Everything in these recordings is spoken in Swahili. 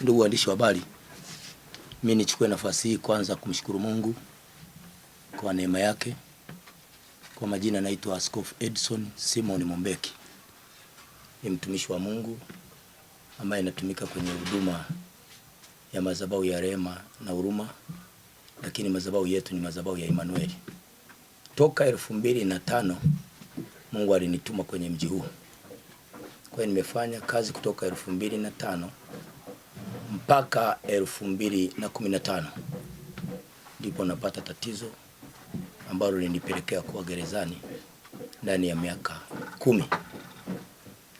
Ndugu waandishi wa habari, mimi nichukue nafasi hii kwanza kumshukuru Mungu kwa neema yake. Kwa majina naitwa Askofu Edson Simon Mombeki. Ni mtumishi wa Mungu ambaye anatumika kwenye huduma ya madhabahu ya rehema na huruma, lakini madhabahu yetu ni madhabahu ya Emmanuel. Toka 2005 Mungu alinituma kwenye mji huu. Kwa hiyo nimefanya kazi kutoka 2005 mpaka 2015. Ndipo napata tatizo ambalo linipelekea kuwa gerezani ndani ya miaka 10.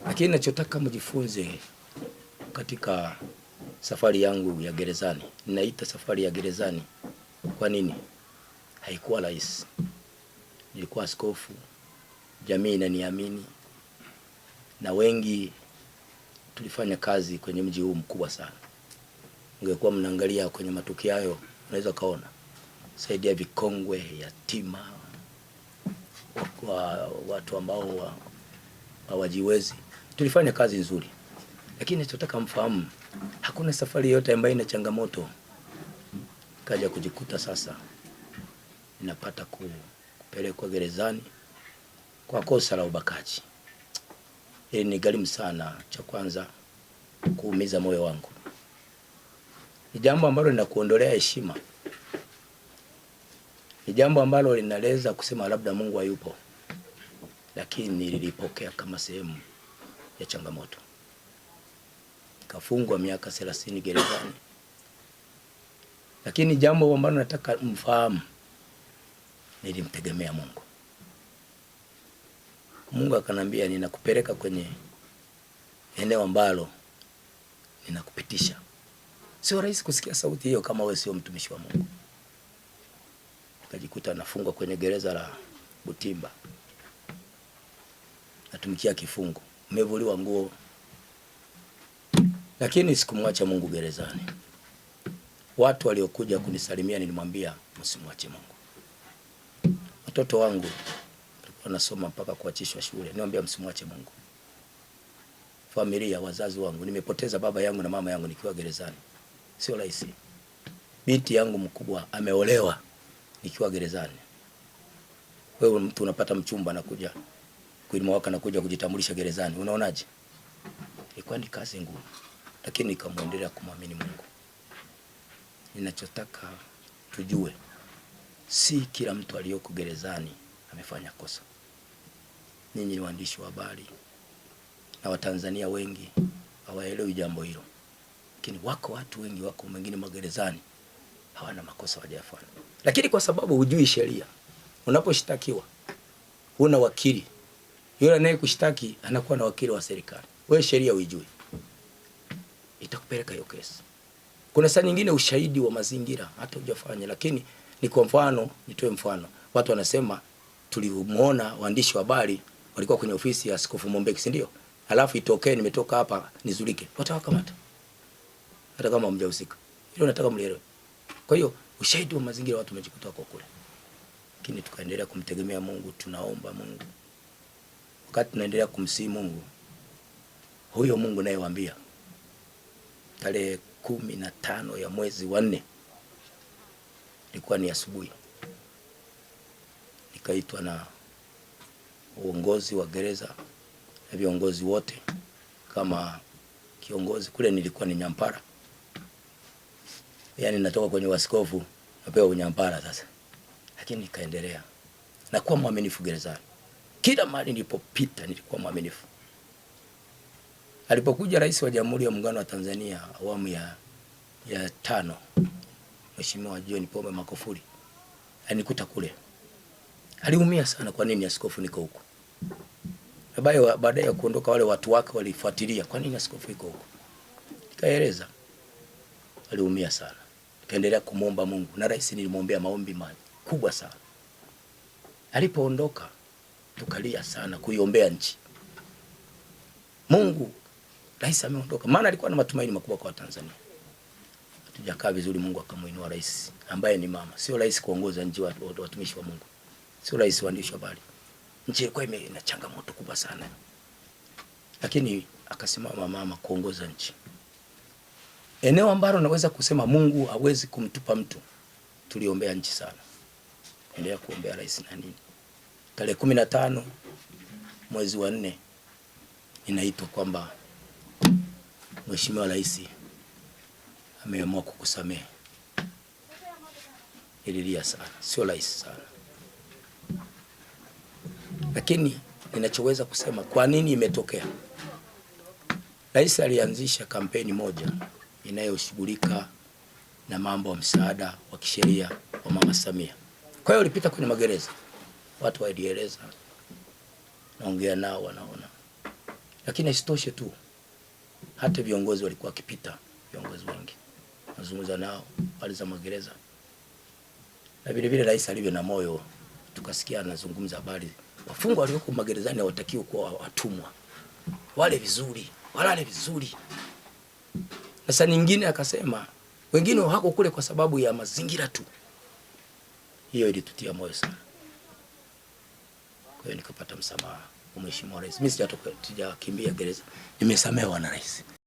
Lakini ninachotaka mjifunze katika safari yangu ya gerezani, ninaita safari ya gerezani. Kwa nini? Haikuwa rahisi. Nilikuwa askofu, jamii inaniamini, na wengi tulifanya kazi kwenye mji huu mkubwa sana. Ungekuwa mnaangalia kwenye matukio hayo, unaweza kaona saidia vikongwe, yatima, kwa watu ambao hawajiwezi. Tulifanya kazi nzuri. Lakini ninachotaka mfahamu, hakuna safari yote ambayo ina changamoto. Kaja kujikuta sasa ninapata kupelekwa gerezani kwa kosa la ubakaji. Hili ni ghalimu sana. Cha kwanza, kuumiza moyo wangu. Ni jambo ambalo linakuondolea heshima. Ni jambo ambalo linaleza kusema labda Mungu hayupo. Lakini nilipokea kama sehemu ya changamoto. Kafungwa miaka 30 gerezani. Lakini jambo ambalo nataka mfahamu, nilimtegemea Mungu. Mungu akanambia, ninakupeleka kwenye eneo ambalo ninakupitisha. Sio rahisi kusikia sauti hiyo kama wewe sio mtumishi wa Mungu. Nikajikuta nafungwa kwenye gereza la Butimba. Natumikia kifungo, nimevuliwa nguo. Lakini sikumwacha Mungu gerezani. Watu waliokuja kunisalimia nilimwambia msimwache Mungu. Watoto wangu walikuwa nasoma mpaka kuachishwa shule, niwaambia msimwache Mungu. Familia, wazazi wangu, nimepoteza baba yangu na mama yangu nikiwa gerezani. Sio rahisi. Binti yangu mkubwa ameolewa nikiwa gerezani. Wewe mtu unapata mchumba anakuja kuilimwaka na kuja kujitambulisha gerezani. Unaonaje? Ilikuwa ni kazi ngumu. Lakini nikamwendelea kumwamini Mungu. Ninachotaka tujue, si kila mtu aliyoko gerezani amefanya kosa. Ninyi ni waandishi wa habari na Watanzania wengi hawaelewi jambo hilo. Lakini wako watu wengi wako wengine magerezani hawana makosa hawajafanya. Lakini kwa sababu hujui sheria, unaposhtakiwa una wakili. Yule anayekushtaki anakuwa na wakili wa serikali. Wewe sheria hujui, itakupeleka hiyo kesi. Kuna saa nyingine ushahidi wa mazingira hata hujafanya. Lakini ni kwa mfano, nitoe mfano. Watu wanasema tulimuona waandishi wa habari walikuwa kwenye ofisi ya Askofu Mombeki, si ndio? Alafu itokee nimetoka hapa nizulike, watawakamata hata kama mjahusika. Hilo nataka mlielewe. Kwa hiyo ushahidi wa mazingira watu wamejikuta kwa kule. Lakini tukaendelea kumtegemea Mungu, tunaomba Mungu. Wakati tunaendelea kumsihi Mungu, huyo Mungu naye waambia, tarehe 15 ya mwezi wa 4 ilikuwa ni asubuhi, nikaitwa na uongozi wa gereza na viongozi wote kama kiongozi. Kule nilikuwa ni Nyampara. Yaani natoka kwenye waskofu napewa unyampara sasa. Lakini nikaendelea na kuwa mwaminifu gerezani. Kila mahali nilipopita nilikuwa mwaminifu. Alipokuja Rais wa Jamhuri ya Muungano wa Tanzania awamu ya 5, Mheshimiwa John Pombe Magufuli, alinikuta kule. Aliumia sana, kwa nini askofu niko huko? Baadaye ya kuondoka wale watu wake walifuatilia, kwa nini askofu yuko huko? Nikaeleza. Aliumia sana. Nikaendelea kumuomba Mungu, na rais nilimwombea maombi makubwa sana. Alipoondoka tukalia sana kuiombea nchi. Mungu, rais ameondoka. Maana alikuwa na matumaini makubwa kwa Tanzania. Tujakaa vizuri, Mungu akamuinua rais ambaye ni mama. Sio rais kuongoza nchi, watumishi wa Mungu. Sio rais waandishi wa habari. Nchi ilikuwa ina changamoto kubwa sana. Lakini akasimama mama kuongoza nchi. Eneo ambalo naweza kusema Mungu hawezi kumtupa mtu, tuliombea nchi sana. Endelea kuombea rais na nini. Tarehe 15 mwezi wa 4 inaitwa kwamba Mheshimiwa Rais ameamua kukusamehe. Ililia sana, sio rais sana. Lakini ninachoweza kusema kwa nini imetokea. Rais alianzisha kampeni moja inayoshughulika na mambo ya msaada wa kisheria wa Mama Samia. Kwa hiyo alipita kwenye magereza. Watu walieleza, naongea nao wanaona. Lakini isitoshe tu, hata viongozi walikuwa wakipita, viongozi wengi. Nazungumza nao pale za magereza. Na vile vile rais alivyo na moyo, tukasikia anazungumza habari wafungwa walioko magerezani hawatakiwi kuwa watumwa. Wale vizuri, walale vizuri. Sasa nyingine akasema wengine wako kule kwa sababu ya mazingira tu. Hiyo ilitutia moyo sana. Kwa hiyo nikapata msamaha wa Mheshimiwa Rais. Mimi sijakimbia gereza. Nimesamehewa na rais.